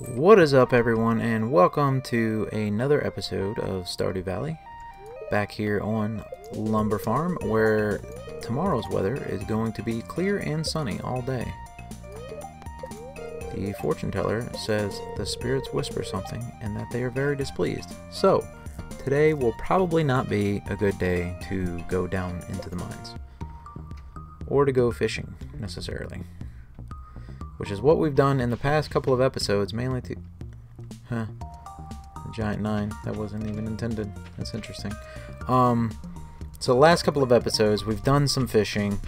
What is up, everyone, and welcome to another episode of Stardew Valley. Back here on Lumber Farm, where tomorrow's weather is going to be clear and sunny all day. The fortune teller says the spirits whisper something and that they are very displeased. So, today will probably not be a good day to go down into the mines. Or to go fishing, necessarily. Which is what we've done in the past couple of episodes, mainly to... A giant 9. That wasn't even intended. That's interesting. So the last couple of episodes, we've done some fishing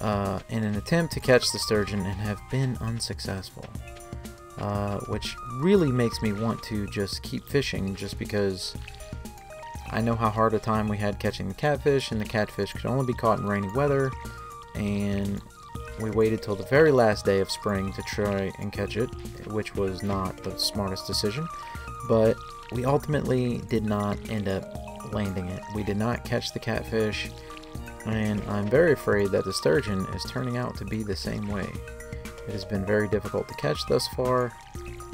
in an attempt to catch the sturgeon and have been unsuccessful. Which really makes me want to just keep fishing, just because I know how hard a time we had catching the catfish, and the catfish could only be caught in rainy weather, and we waited till the very last day of spring to try and catch it, which was not the smartest decision, but we ultimately did not end up landing it. We did not catch the catfish, and I'm very afraid that the sturgeon is turning out to be the same way. It has been very difficult to catch thus far.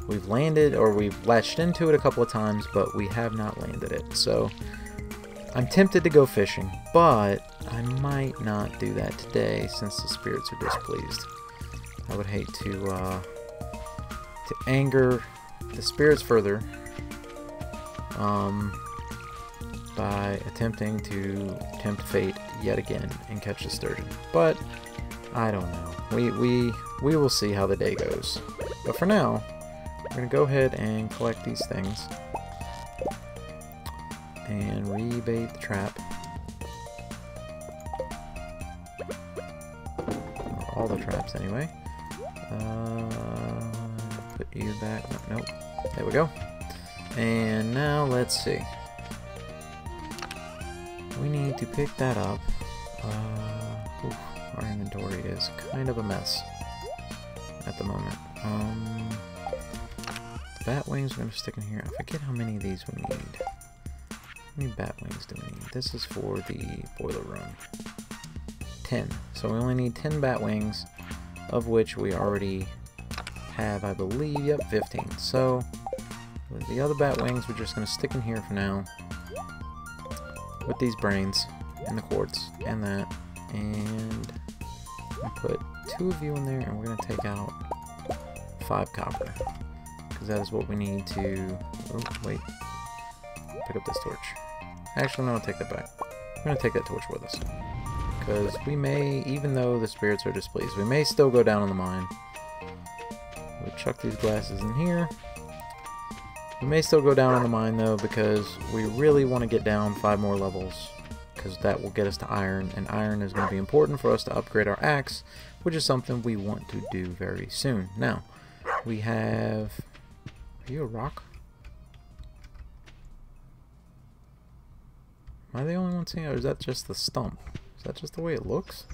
We've landed, or we've latched into it a couple of times, but we have not landed it. So I'm tempted to go fishing, but I might not do that today since the spirits are displeased. I would hate to anger the spirits further by attempting to tempt fate yet again and catch the sturgeon. But I don't know. We will see how the day goes. But for now, we're gonna go ahead and collect these things and rebait the trap. All the traps anyway. Put you back. Nope. There we go. And now let's see. We need to pick that up. Our inventory is kind of a mess at the moment. The bat wings are going to stick in here. I forget how many of these we need. How many bat wings do we need? This is for the boiler room. 10. So we only need 10 bat wings, of which we already have, I believe, yep, 15. So with the other bat wings, we're just going to stick in here for now with these brains and the quartz and that, and we'll put 2 of you in there, and we're going to take out 5 copper, because that is what we need to... Oh, wait. Pick up this torch. Actually, no, I'll take that back. I'm going to take that torch with us. Because we may, even though the spirits are displeased, we may still go down on the mine. We'll chuck these glasses in here. We may still go down on the mine, though, because we really want to get down 5 more levels, because that will get us to iron, and iron is going to be important for us to upgrade our axe, which is something we want to do very soon. Now, we have... Are you a rock? Am I the only one seeing it, or is that just the stump? Is that just the way it looks?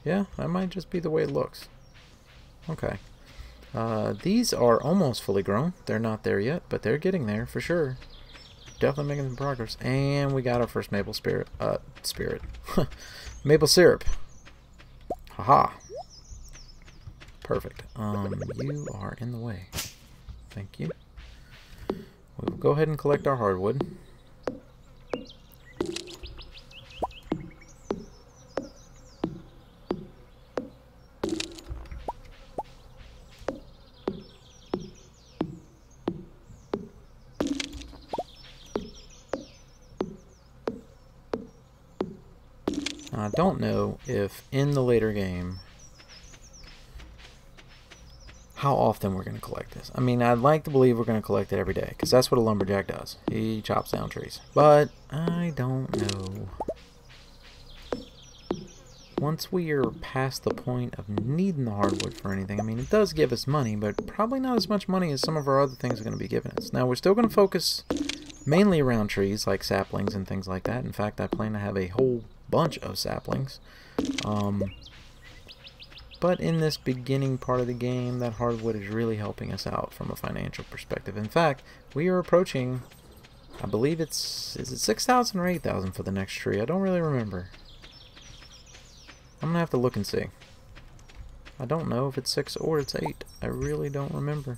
Yeah, that might just be the way it looks. Okay. These are almost fully grown. They're not there yet, but they're getting there for sure. Definitely making some progress. And we got our first maple maple syrup. Haha. Perfect. You are in the way. Thank you. We will go ahead and collect our hardwood. I don't know if in the later game how often we're going to collect this. I mean, I'd like to believe we're going to collect it every day, because that's what a lumberjack does. He chops down trees. But I don't know. Once we are past the point of needing the hardwood for anything, I mean, it does give us money, but probably not as much money as some of our other things are going to be giving us. Now, we're still going to focus mainly around trees, like saplings and things like that. In fact, I plan to have a whole bunch of saplings. But in this beginning part of the game, that hardwood is really helping us out from a financial perspective. In fact, we are approaching, I believe is it 6,000 or 8,000 for the next tree? I don't really remember. I'm gonna have to look and see. I don't know if it's 6 or it's 8. I really don't remember.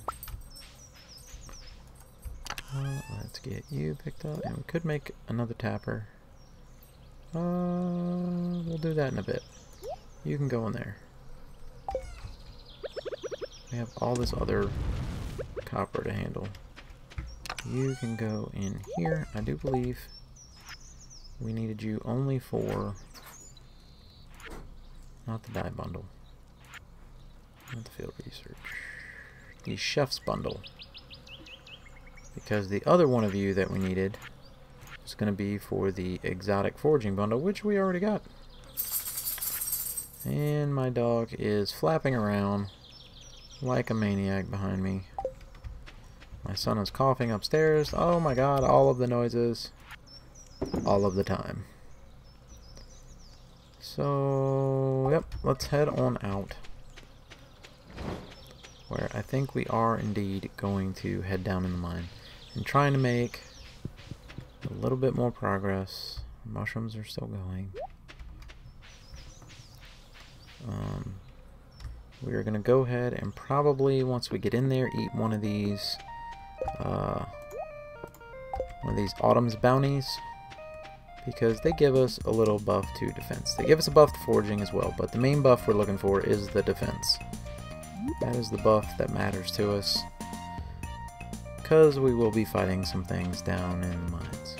Let's get you picked up, and we could make another tapper. We'll do that in a bit. You can go in there. We have all this other copper to handle. You can go in here. I do believe we needed you only for... not the dye bundle. Not the field research. The chef's bundle. Because the other one of you that we needed is going to be for the exotic foraging bundle, which we already got. And my dog is flapping around like a maniac behind me. My son is coughing upstairs. Oh my god, all of the noises. All of the time. So, yep, let's head on out. Where I think we are indeed going to head down in the mine. And trying to make a little bit more progress. Mushrooms are still going. We are going to go ahead and probably, once we get in there, eat one of these Autumn's Bounties, because they give us a little buff to defense. They give us a buff to foraging as well, but the main buff we're looking for is the defense. That is the buff that matters to us, because we will be fighting some things down in the mines.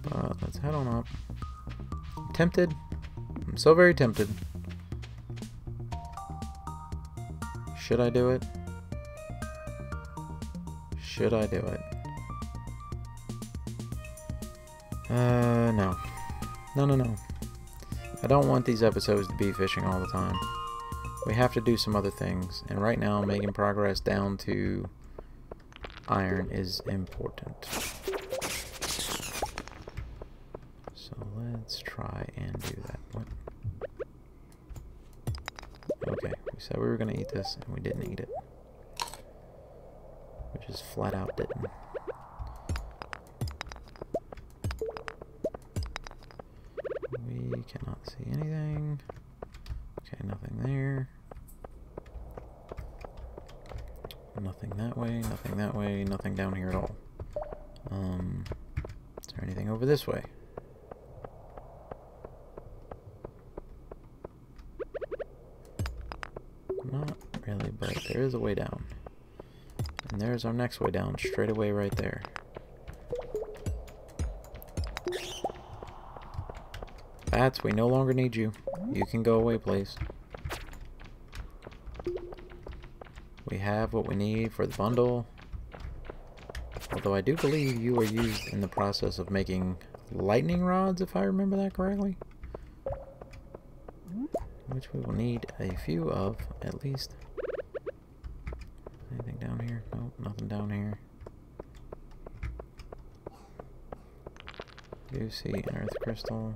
But let's head on up. I'm tempted. I'm so very tempted. Should I do it? Should I do it? No. No. I don't want these episodes to be fishing all the time. We have to do some other things, and right now making progress down to iron is important. So let's try and do that. What? Okay, we said we were going to eat this, and we didn't eat it. We just flat out didn't. We cannot see anything. Okay, nothing there. Nothing that way, nothing that way, nothing down here at all. Is there anything over this way? Not really, but there is a way down. And there's our next way down, straight away right there. Bats, we no longer need you. You can go away, please. We have what we need for the bundle. Although I do believe you are used in the process of making lightning rods, if I remember that correctly. Which we will need a few of, at least. Anything down here? Nope, nothing down here. Do see an earth crystal.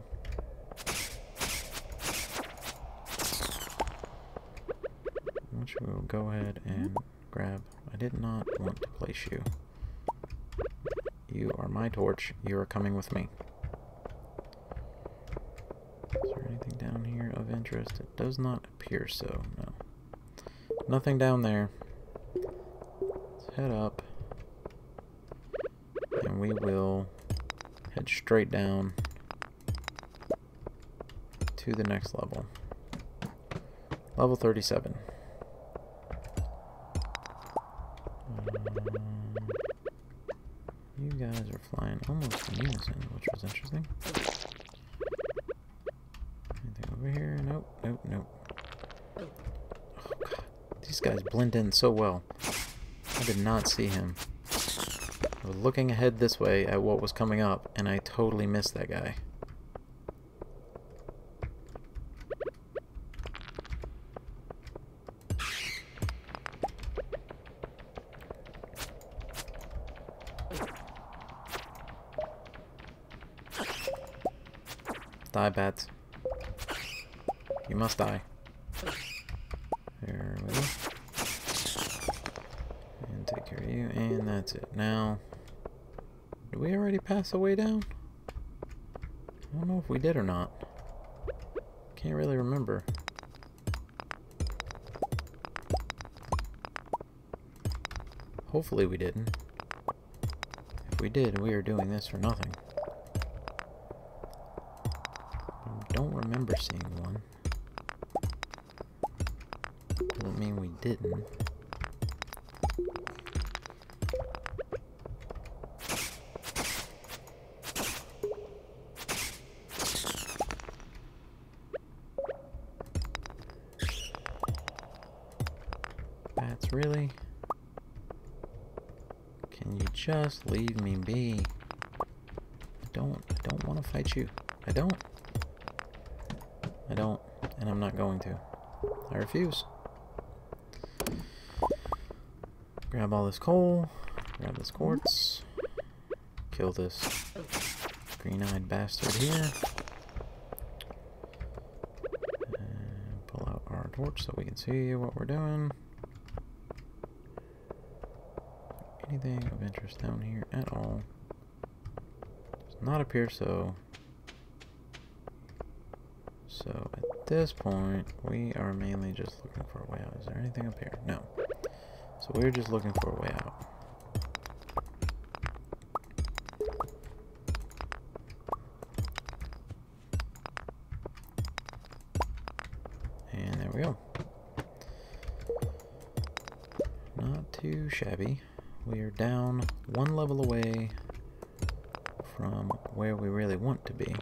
Which we will go ahead and grab. I did not want to place you. You are my torch. You are coming with me. Is there anything down here of interest? It does not appear so, no. Nothing down there. Let's head up. And we will head straight down to the next level. Level 37. You guys are flying almost in unison, which was interesting. Anything over here? Nope, nope, nope. Oh god, these guys blend in so well. I did not see him. I was looking ahead this way at what was coming up, and I totally missed that guy. Die, bats. You must die. There we go. And take care of you, and that's it. Now, did we already pass the way down? I don't know if we did or not. Can't really remember. Hopefully we didn't. If we did, we are doing this for nothing. I don't remember seeing one. Doesn't mean we didn't. Bats, really? Can you just leave me be? I don't want to fight you. I don't, and I'm not going to. I refuse. Grab all this coal, grab this quartz, kill this green-eyed bastard here, and pull out our torch so we can see what we're doing. Anything of interest down here at all? Does not appear so. So at this point, we are mainly just looking for a way out. Is there anything up here? No. So we're just looking for a way out. And there we go. Not too shabby. We are down one level away from where we really want to be.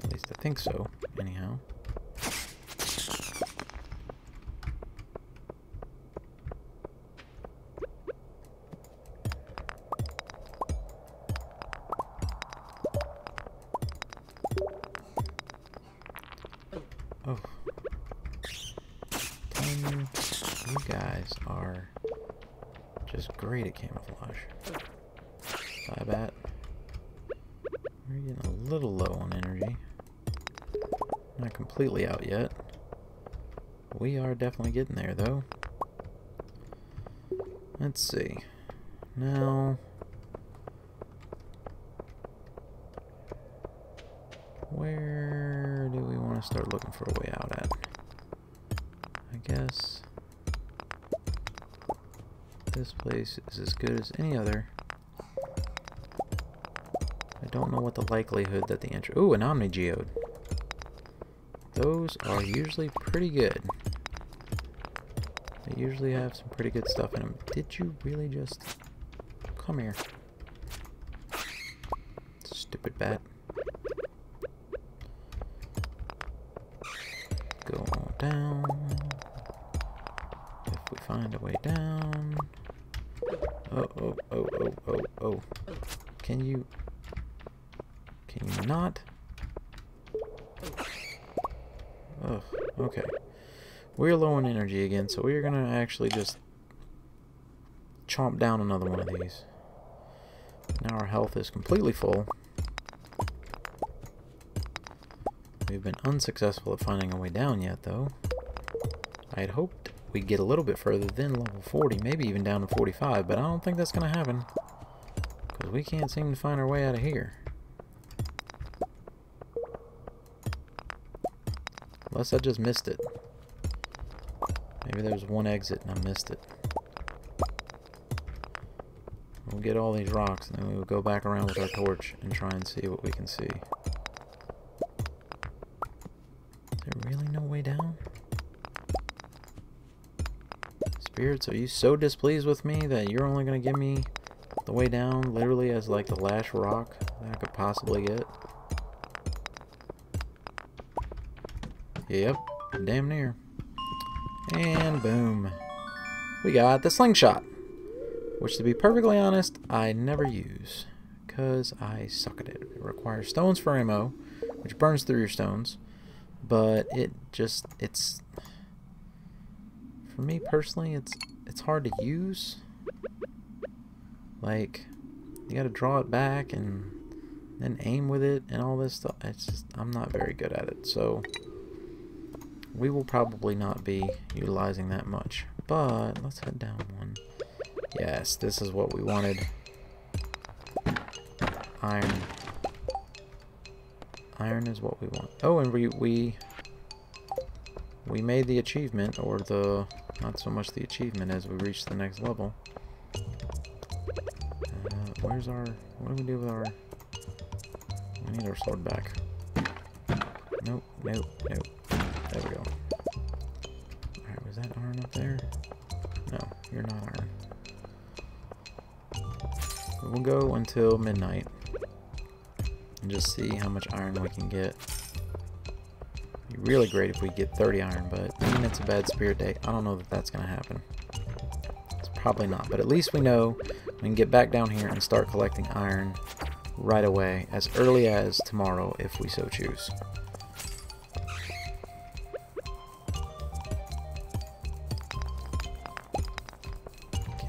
At least I think so, anyhow. Oh. You guys are just great at camouflage. Bye, bat. We're getting a little low on energy. Not completely out yet. We are definitely getting there, though. Let's see. Now, where do we want to start looking for a way out at? I guess this place is as good as any other. I don't know what the likelihood that the entry... Ooh, an Omni-Geode. Those are usually pretty good. They usually have some pretty good stuff in them. Did you really just... Come here. Stupid bat. Go on down. If we find a way down... Oh. Can you not? Ugh, okay. We're low on energy again, so we're gonna actually just chomp down another one of these. Now our health is completely full. We've been unsuccessful at finding a way down yet, though. I had hoped we'd get a little bit further than level 40, maybe even down to 45, but I don't think that's gonna happen. Because we can't seem to find our way out of here. Unless I just missed it. Maybe there was one exit and I missed it. We'll get all these rocks and then we will go back around with our torch and try and see what we can see. Is there really no way down? Spirits, are you so displeased with me that you're only going to give me the way down literally as like the last rock that I could possibly get? Yep, damn near. And boom. We got the slingshot. Which, to be perfectly honest, I never use. Because I suck at it. It requires stones for ammo, which burns through your stones. But it's... For me personally, it's hard to use. Like, you gotta draw it back and then aim with it and all this stuff. It's just, I'm not very good at it. So... we will probably not be utilizing that much. But let's head down one. Yes, this is what we wanted. Iron. Iron is what we want. Oh, and we made the achievement, or the... not so much the achievement as we reached the next level. Where's our... What do we do with our... We need our sword back. Nope, nope, nope. There we go. Alright, was that iron up there? No, you're not iron. We'll go until midnight. And just see how much iron we can get. It'd be really great if we get 30 iron, but even it's a bad spirit day, I don't know that that's going to happen. It's probably not, but at least we know we can get back down here and start collecting iron right away, as early as tomorrow if we so choose.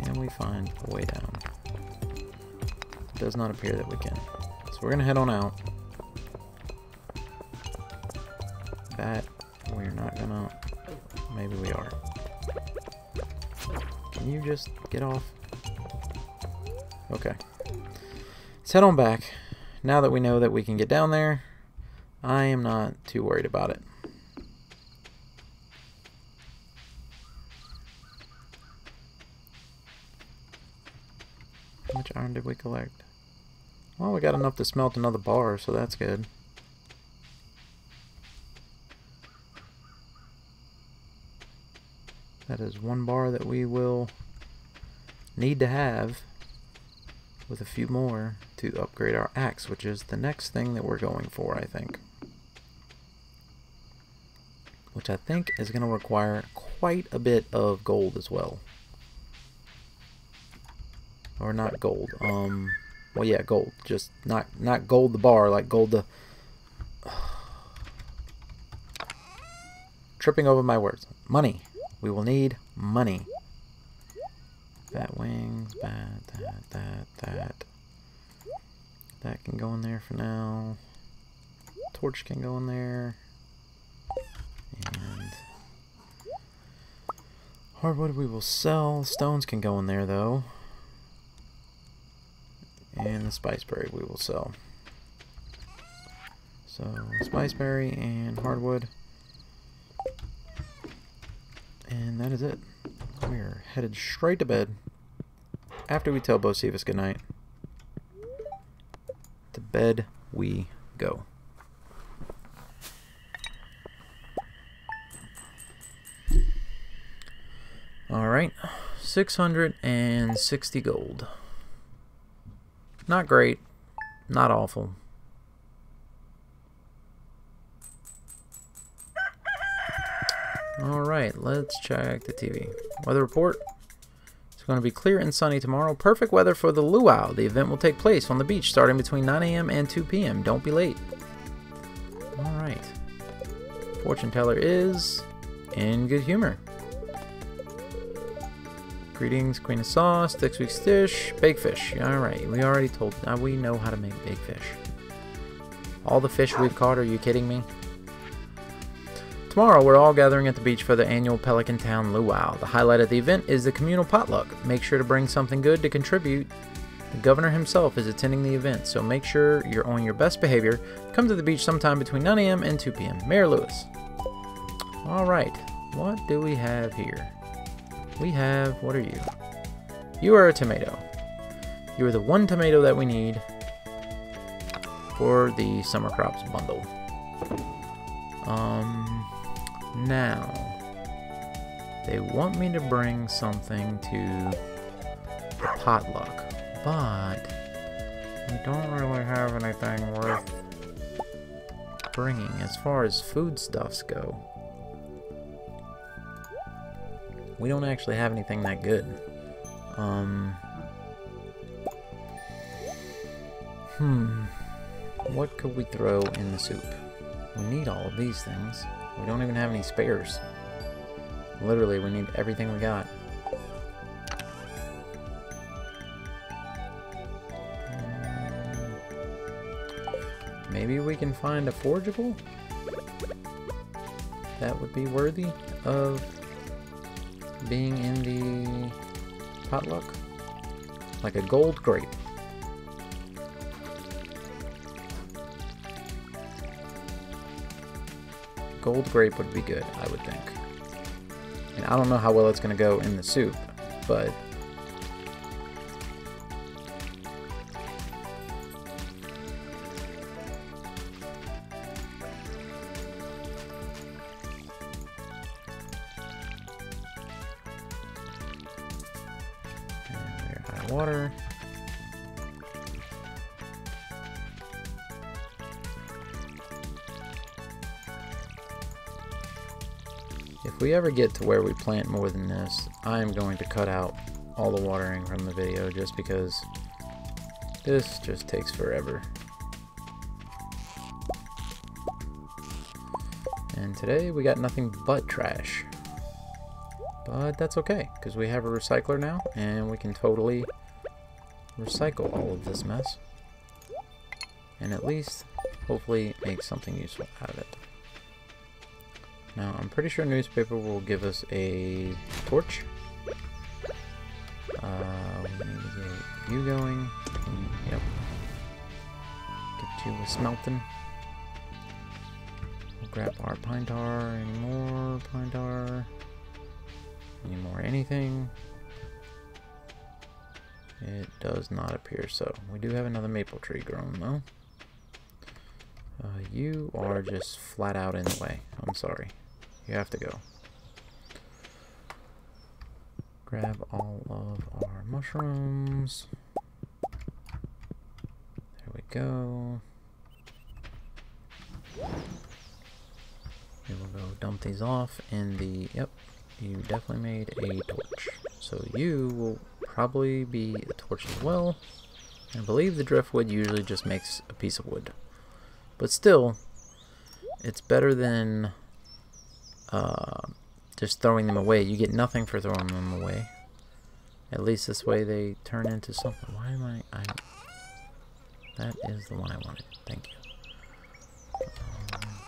Can we find a way down? It does not appear that we can. So we're going to head on out. That we're not going to... Maybe we are. Can you just get off? Okay. Let's head on back. Now that we know that we can get down there, I am not too worried about it. How much iron did we collect? Well, we got enough to smelt another bar, so that's good. That is one bar that we will need to have with a few more to upgrade our axe, which is the next thing that we're going for, I think. Which I think is going to require quite a bit of gold as well. Or not gold. Well, yeah, gold. Just not gold the bar, like gold the... Tripping over my words. Money. We will need money. Bat wings, that. That can go in there for now. Torch can go in there. And hardwood we will sell. Stones can go in there though. And the spiceberry we will sell. So spiceberry and hardwood. And that is it. We're headed straight to bed after we tell Bocephus goodnight. To bed we go. Alright, 660 gold. Not great, not awful. Alright, let's check the TV. Weather report. It's going to be clear and sunny tomorrow. Perfect weather for the luau. The event will take place on the beach starting between 9 a.m. and 2 p.m. Don't be late. Alright. Fortune teller is in good humor. Greetings, Queen of Sauce. Next week's dish, baked fish. Alright, we already told... Now we know how to make baked fish. All the fish we've caught, are you kidding me? Tomorrow, we're all gathering at the beach for the annual Pelican Town Luau. The highlight of the event is the communal potluck. Make sure to bring something good to contribute. The governor himself is attending the event, so make sure you're on your best behavior. Come to the beach sometime between 9 a.m. and 2 p.m. Mayor Lewis. Alright, what do we have here? We have, what are you? You are a tomato. You are the one tomato that we need for the summer crops bundle. Now, they want me to bring something to the potluck, but we don't really have anything worth bringing as far as foodstuffs go. We don't actually have anything that good. What could we throw in the soup? We need all of these things. We don't even have any spares. Literally, we need everything we got. Maybe we can find a forageable? That would be worthy of being in the potluck. Like a gold grape. Gold grape would be good, I would think. And I don't know how well it's going to go in the soup, but more water. If we ever get to where we plant more than this, I am going to cut out all the watering from the video just because this just takes forever. And today we got nothing but trash. But that's okay, because we have a recycler now, and we can totally recycle all of this mess. And at least, hopefully, make something useful out of it. Now, I'm pretty sure newspaper will give us a torch. We need to get you going. Yep. Get you a smelting. We'll grab our pine tar. Any more pine tar? Any more anything? It does not appear so. We do have another maple tree grown though. You are just flat out in the way. I'm sorry. You have to go. Grab all of our mushrooms. There we go. We will go dump these off in the... Yep, you definitely made a torch. So you will probably be a torch as well. I believe the driftwood usually just makes a piece of wood. But still, it's better than just throwing them away. You get nothing for throwing them away. At least this way they turn into something. Why am I... That is the one I wanted. Thank you.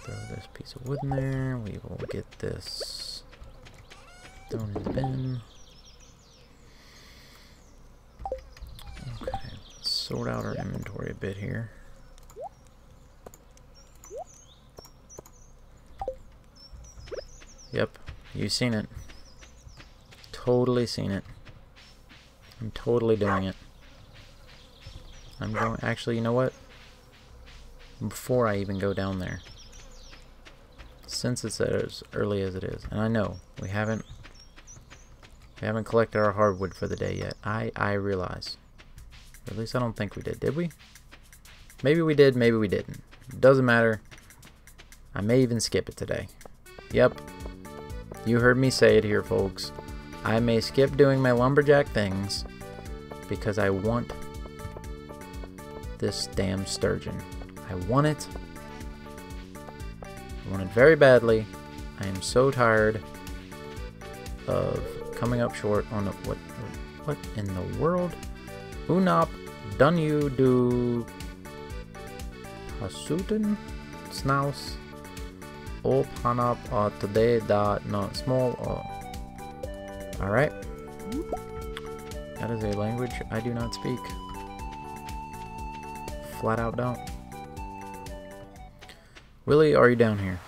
Throw this piece of wood in there. We will get this thrown in the bin. Okay, let's sort out our inventory a bit here. Yep, you've seen it. Totally seen it. I'm totally doing it. I'm going... Actually, you know what? Before I even go down there, since it's as early as it is, and I know we haven't collected our hardwood for the day yet. I realize. Or at least I don't think we did. Did we? Maybe we did, maybe we didn't. Doesn't matter. I may even skip it today. Yep. You heard me say it here, folks. I may skip doing my lumberjack things because I want this damn sturgeon. I want it. I want it very badly. I am so tired of coming up short on the, what in the world? Unop done you do Hasuten Snaus O Panop today da no small alright. That is a language I do not speak. Flat out don't. Willie, are you down here?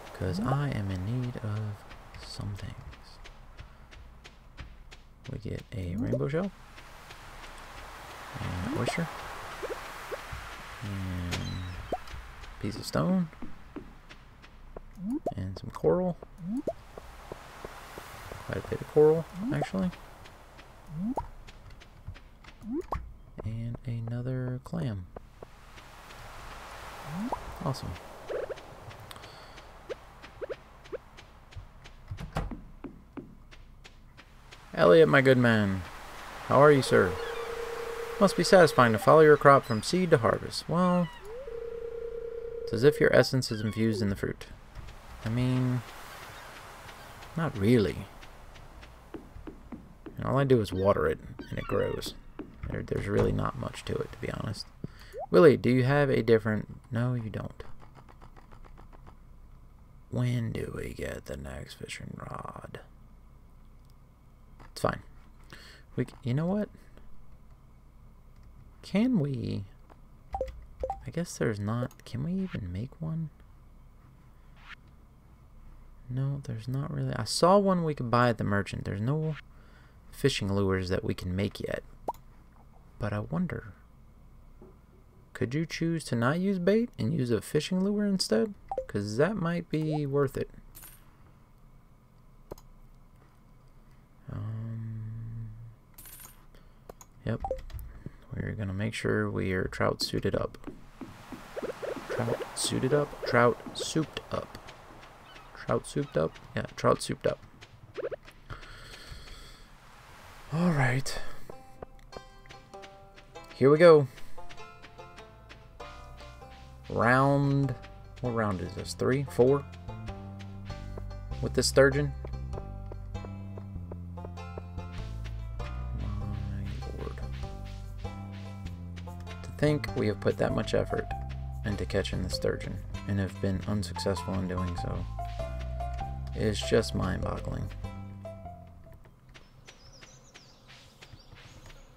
Because I am in need of some things. We get a rainbow shell. And an oyster. And a piece of stone. And some coral. Quite a bit of coral, actually. And another clam. Awesome. Elliot, my good man. How are you, sir? Must be satisfying to follow your crop from seed to harvest. Well, it's as if your essence is infused in the fruit. I mean, not really. And all I do is water it, and it grows. There's really not much to it, to be honest. Willie, do you have a different... No, you don't. When do we get the next fishing rod? It's fine. You know what? Can we... I guess there's not... Can we even make one? No, there's not really... I saw one we could buy at the merchant. There's no fishing lures that we can make yet. But I wonder... Could you choose to not use bait and use a fishing lure instead? Because that might be worth it. Yep. We're gonna make sure we are trout suited up. Trout suited up? Trout souped up. Trout souped up? Yeah, trout souped up. Alright. Here we go. Round. What round is this? 3? 4? With the sturgeon? My lord. To think we have put that much effort into catching the sturgeon and have been unsuccessful in doing so is just mind-boggling.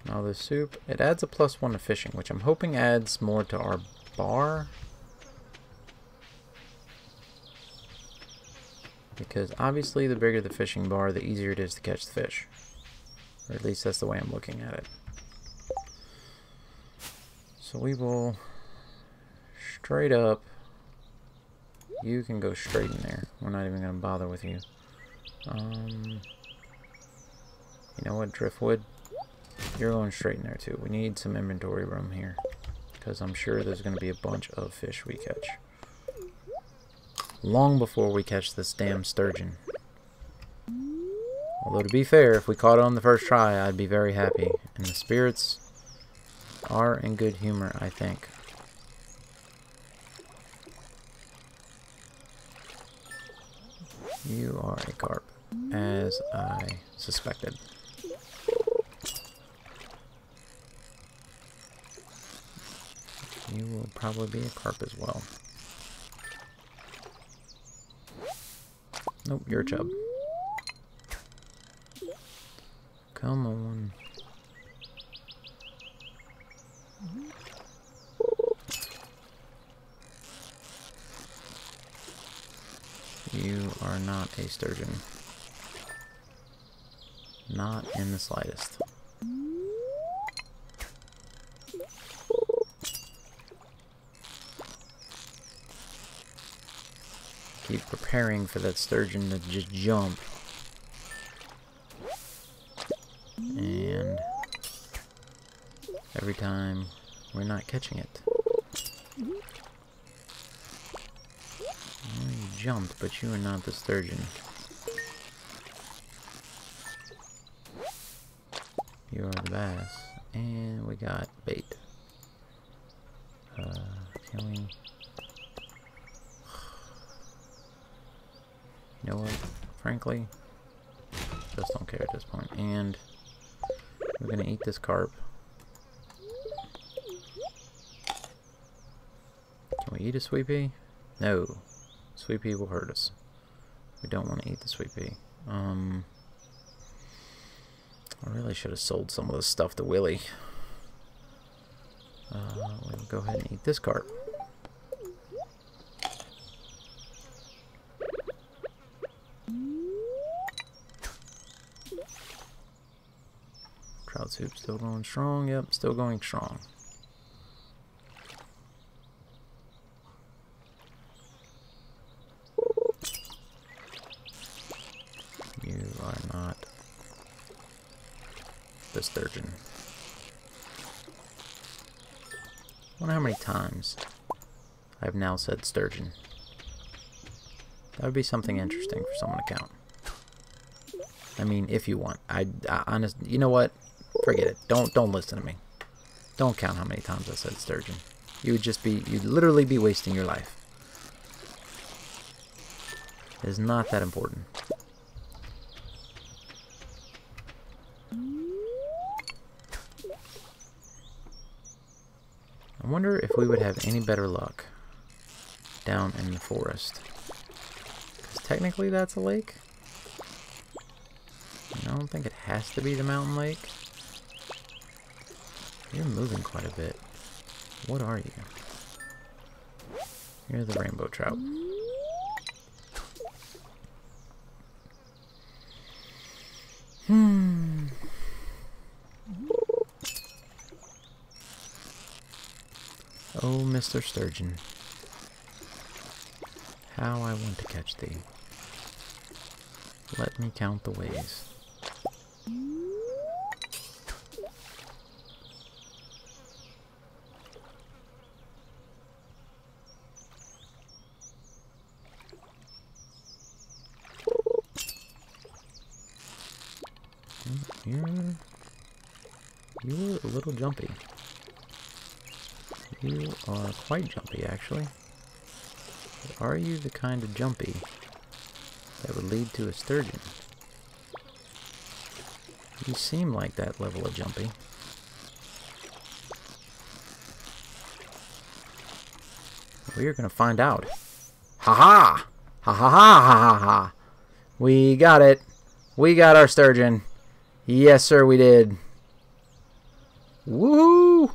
Now the soup, it adds a +1 to fishing, which I'm hoping adds more to our bar. Because obviously the bigger the fishing bar, the easier it is to catch the fish. Or at least that's the way I'm looking at it. So we will straight up. You can go straight in there. We're not even going to bother with you. You know what, Driftwood? You're going straight in there too. We need some inventory room here, because I'm sure there's going to be a bunch of fish we catch. Long before we catch this damn sturgeon. Although to be fair, if we caught it on the first try, I'd be very happy. And the spirits are in good humor, I think. You are a carp, as I suspected. You will probably be a carp as well. Nope, you're a chub. Come on. You are not a sturgeon. Not in the slightest. Keep preparing for that sturgeon to just jump. And every time we're not catching it. Well, you jumped, but you are not the sturgeon. You are the bass. And we got bait. Can we... You know what? Frankly, just don't care at this point. And we're gonna eat this carp. Can we eat a sweet pea? No. Sweet pea will hurt us. We don't want to eat the sweet pea. I really should have sold some of this stuff to Willie. We'll go ahead and eat this carp. Trout soup still going strong. Yep, still going strong. You are not the sturgeon. I wonder how many times I've now said sturgeon. That would be something interesting for someone to count. I mean, if you want. I honest, you know what? Forget it. Don't listen to me. Don't count how many times I said sturgeon. You'd literally be wasting your life. It is not that important. I wonder if we would have any better luck down in the forest. Because technically that's a lake. And I don't think it has to be the mountain lake. You're moving quite a bit. What are you? You're the rainbow trout. Oh, Mr. Sturgeon. How I want to catch thee. Let me count the ways. You're a little jumpy. You are quite jumpy, actually. But are you the kind of jumpy that would lead to a sturgeon? You seem like that level of jumpy. We are going to find out. Ha-ha! Ha-ha-ha-ha-ha-ha! We got it. We got our sturgeon. Yes, sir, we did. Woohoo!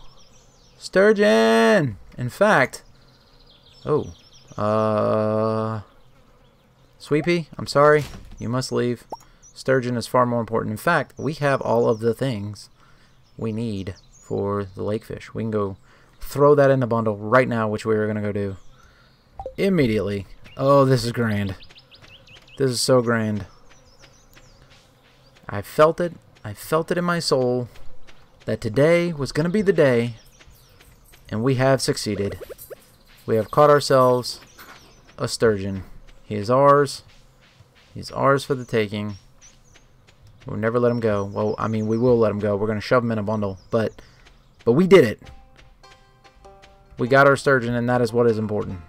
Sturgeon! In fact... Oh. Sweet Pea, I'm sorry. You must leave. Sturgeon is far more important. In fact, we have all of the things we need for the lake fish. We can go throw that in the bundle right now, which we are going to go do immediately. Oh, this is grand. This is so grand. I felt it. I felt it in my soul that today was going to be the day, and we have succeeded. We have caught ourselves a sturgeon. He is ours. He's ours for the taking. We'll never let him go. Well, I mean, we will let him go. We're going to shove him in a bundle, but we did it. We got our sturgeon, and that is what is important.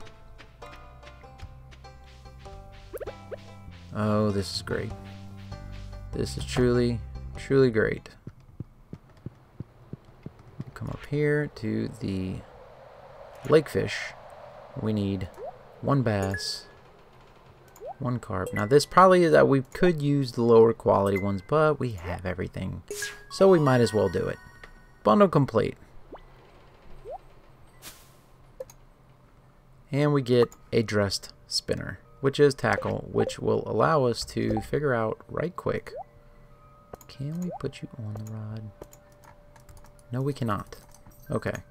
Oh, this is great. This is truly, truly great. Come up here to the lake fish. We need 1 bass, 1 carp. Now, this probably is that we could use the lower quality ones, but we have everything, so we might as well do it. Bundle complete. And we get a dressed spinner, which is tackle, which will allow us to figure out right quick. Can we put you on the rod? No, we cannot. Okay.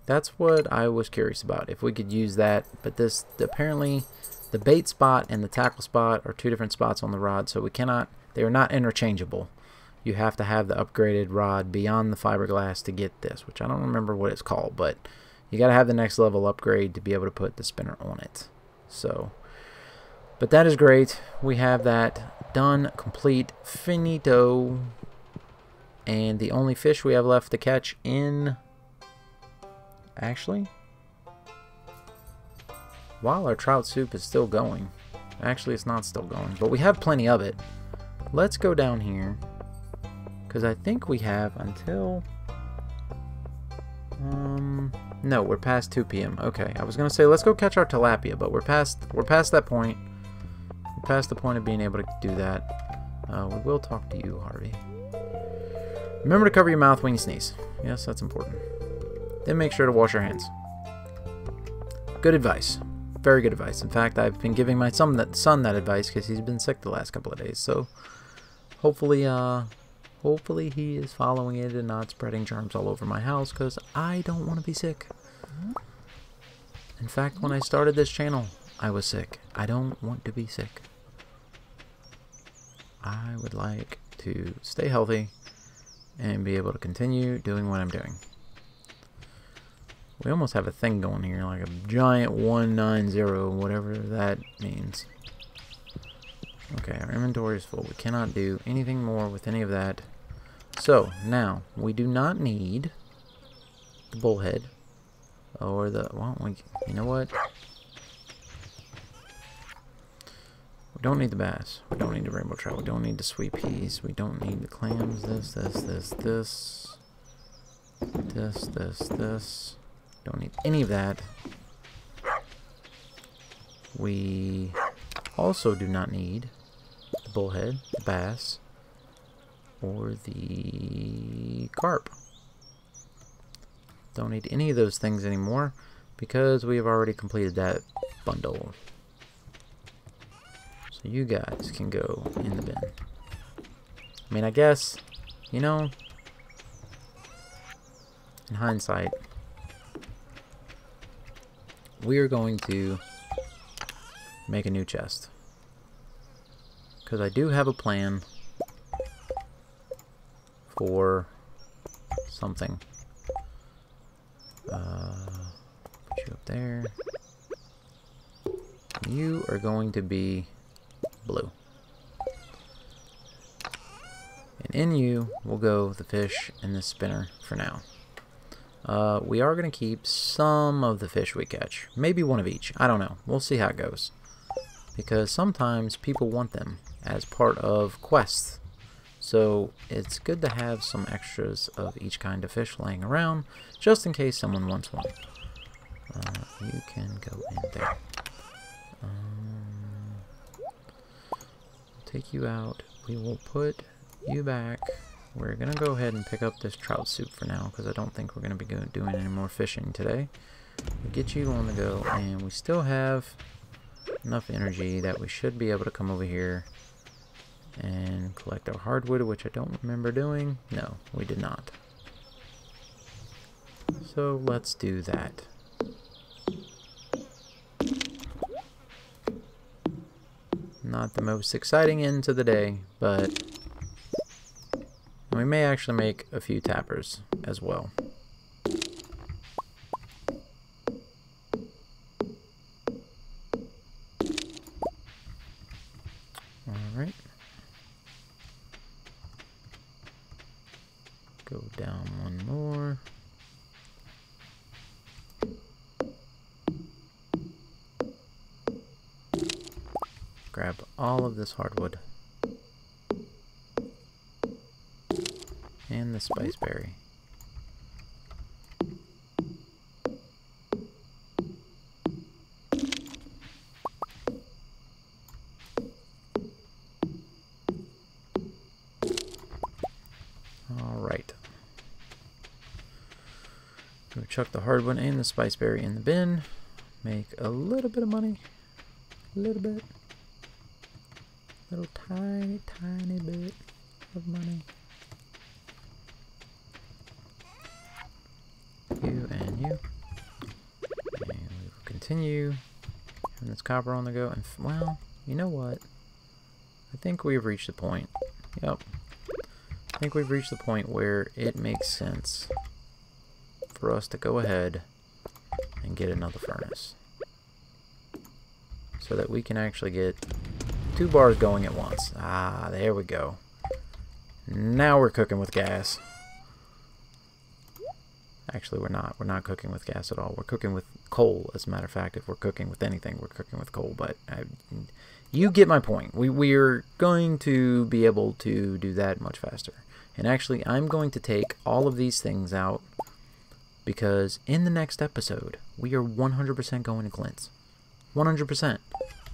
That's what I was curious about, if we could use that. But this, apparently, the bait spot and the tackle spot are 2 different spots on the rod, so we cannot, they are not interchangeable. You have to have the upgraded rod beyond the fiberglass to get this, which I don't remember what it's called, but you got to have the next level upgrade to be able to put the spinner on it. So, but that is great. We have that done, complete, finito. And the only fish we have left to catch in... Actually, while our trout soup is still going, actually it's not still going, but we have plenty of it. Let's go down here, because I think we have until... No, we're past 2 p.m. Okay, I was gonna say let's go catch our tilapia, but we're past that point. We're past the point of being able to do that. We will talk to you, Harvey. Remember to cover your mouth when you sneeze. Yes, that's important. Then make sure to wash your hands. Good advice. Very good advice. In fact, I've been giving my son that advice because he's been sick the last couple of days. So hopefully he is following it and not spreading germs all over my house, because I don't want to be sick. In fact, when I started this channel, I was sick. I don't want to be sick. I would like to stay healthy and be able to continue doing what I'm doing. We almost have a thing going here, like a giant 190, whatever that means. Okay, our inventory is full. We cannot do anything more with any of that. So, now, we do not need the bullhead. Or the, well, you know what? We don't need the bass. We don't need the rainbow trout. We don't need the sweet peas. We don't need the clams. This. Don't need any of that. We also do not need the bullhead, the bass, or the carp. Don't need any of those things anymore because we have already completed that bundle. So you guys can go in the bin. I mean, I guess, you know, in hindsight, we are going to make a new chest, because I do have a plan for something. Put you up there. You are going to be blue. And in you will go the fish in the spinner for now. We are going to keep some of the fish we catch. Maybe one of each. I don't know. We'll see how it goes. Because sometimes people want them as part of quests. So it's good to have some extras of each kind of fish laying around, just in case someone wants one. You can go in there. Take you out. We will put you back. We're going to go ahead and pick up this trout soup for now, because I don't think we're going to be doing any more fishing today. We'll get you on the go, and we still have enough energy that we should be able to come over here and collect our hardwood, which I don't remember doing. No, we did not. So let's do that. Not the most exciting end to the day, but we may actually make a few tappers as well. Alright. Go down one more. Grab all of this hardwood. And the spice berry. Alright. Go chuck the hardwood and the spice berry in the bin. Make a little bit of money. A little bit. Little tiny, tiny bit of money. You and you. And we will continue. And this copper on the go. And well, you know what? I think we've reached the point. Yep. I think we've reached the point where it makes sense for us to go ahead and get another furnace. So that we can actually get 2 bars going at once. Ah, there we go. Now we're cooking with gas. Actually, we're not. We're not cooking with gas at all. We're cooking with coal, as a matter of fact. If we're cooking with anything, we're cooking with coal. But you get my point. We're going to be able to do that much faster. And actually, I'm going to take all of these things out because in the next episode, we are 100% going to Clint's. 100%.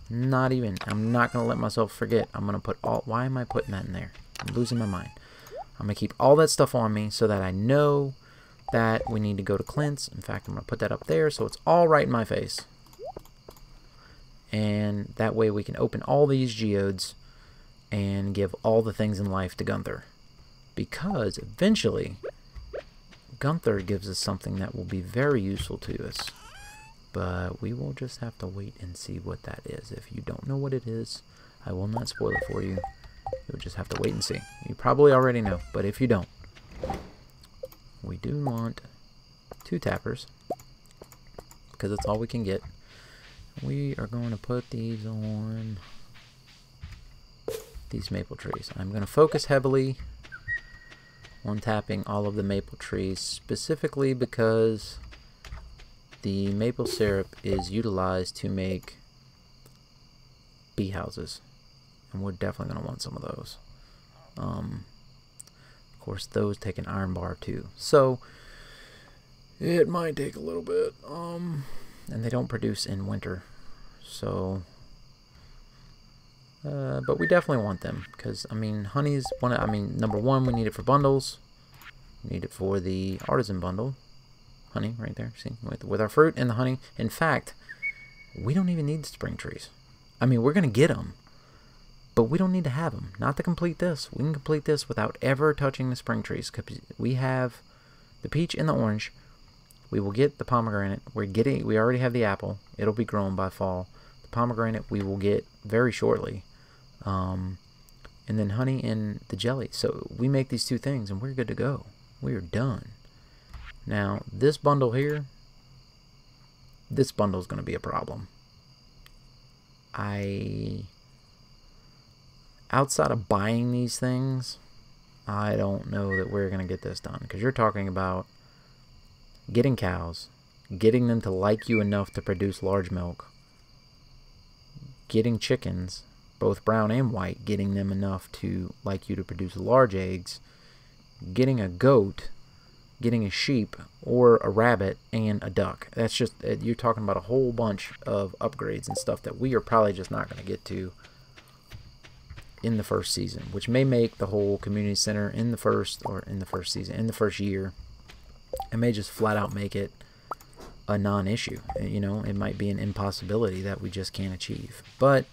Not even. I'm not going to let myself forget. I'm going to put all... Why am I putting that in there? I'm losing my mind. I'm going to keep all that stuff on me so that I know that we need to go to Clint's. In fact, I'm going to put that up there so it's all right in my face. And that way we can open all these geodes and give all the things in life to Gunther. Because eventually, Gunther gives us something that will be very useful to us. But we will just have to wait and see what that is. If you don't know what it is, I will not spoil it for you. You'll just have to wait and see. You probably already know, but if you don't, we do want 2 tappers because that's all we can get. We are going to put these on these maple trees. I'm going to focus heavily on tapping all of the maple trees, specifically because the maple syrup is utilized to make bee houses, and we're definitely going to want some of those. Of course, those take an iron bar too, so it might take a little bit. And they don't produce in winter, so but we definitely want them because I mean, honey's one. I mean, number one, we need it for bundles. We need it for the artisan bundle. Honey, right there. See, with our fruit and the honey. In fact, we don't even need the spring trees. I mean, we're gonna get them, but we don't need to have them. Not to complete this. We can complete this without ever touching the spring trees. Cause we have the peach and the orange. We will get the pomegranate. We already have the apple. It'll be grown by fall. The pomegranate we will get very shortly. And then honey and the jelly. So we make these 2 things and we're good to go. We are done. Now, this bundle here, this bundle is going to be a problem. Outside of buying these things, I don't know that we're going to get this done. Because you're talking about getting cows, getting them to like you enough to produce large milk, getting chickens, both brown and white, getting them enough to like you to produce large eggs, getting a goat, getting a sheep, or a rabbit, and a duck. That's just, you're talking about a whole bunch of upgrades and stuff that we are probably just not going to get to in the first season, which may make the whole community center in the first year, it may just flat out make it a non-issue. You know, it might be an impossibility that we just can't achieve, but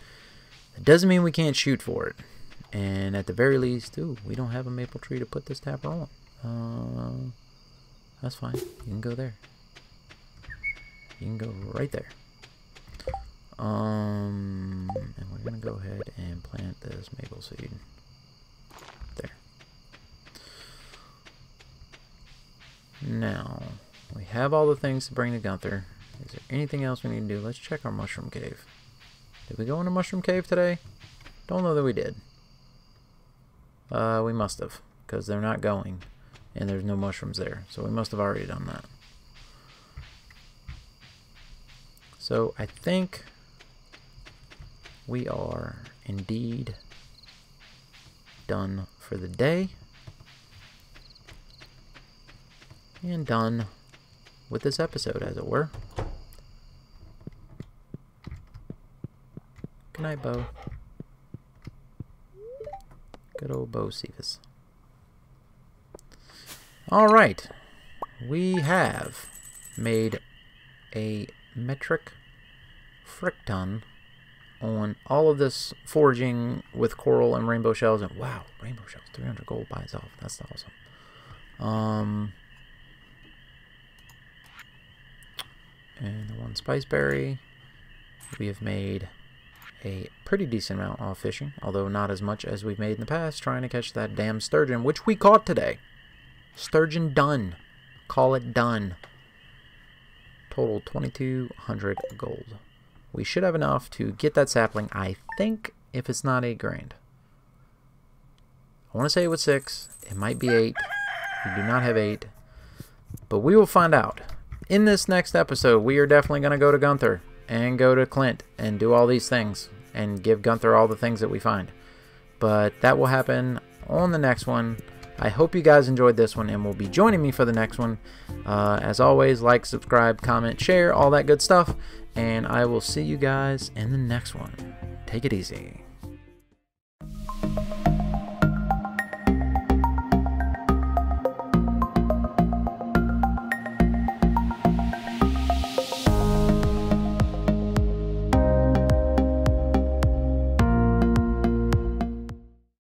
it doesn't mean we can't shoot for it. And at the very least, ooh, we don't have a maple tree to put this tapper on. That's fine. You can go there. You can go right there. And we're gonna go ahead and plant this maple seed there. Now we have all the things to bring to Gunther. Is there anything else we need to do? Let's check our mushroom cave. Did we go into mushroom cave today? Don't know that we did. We must have, because they're not going, and there's no mushrooms there, so we must have already done that. So I think we are indeed done for the day, and done with this episode, as it were. Good night, Bo. Good old Bo Cephas. Alright, we have made a metric frick ton on all of this foraging with coral and rainbow shells. And wow, rainbow shells, 300 gold by itself. That's awesome. And the one spiceberry. We have made a pretty decent amount off fishing, although not as much as we've made in the past, trying to catch that damn sturgeon, which we caught today. Sturgeon done. Call it done. Total 2,200 gold. We should have enough to get that sapling, I think, if it's not 8 grand. I want to say it was 6. It might be 8. We do not have 8. But we will find out. In this next episode, we are definitely going to go to Gunther and go to Clint and do all these things and give Gunther all the things that we find. But that will happen on the next one. I hope you guys enjoyed this one and will be joining me for the next one. As always, like, subscribe, comment, share, all that good stuff. And I will see you guys in the next one. Take it easy.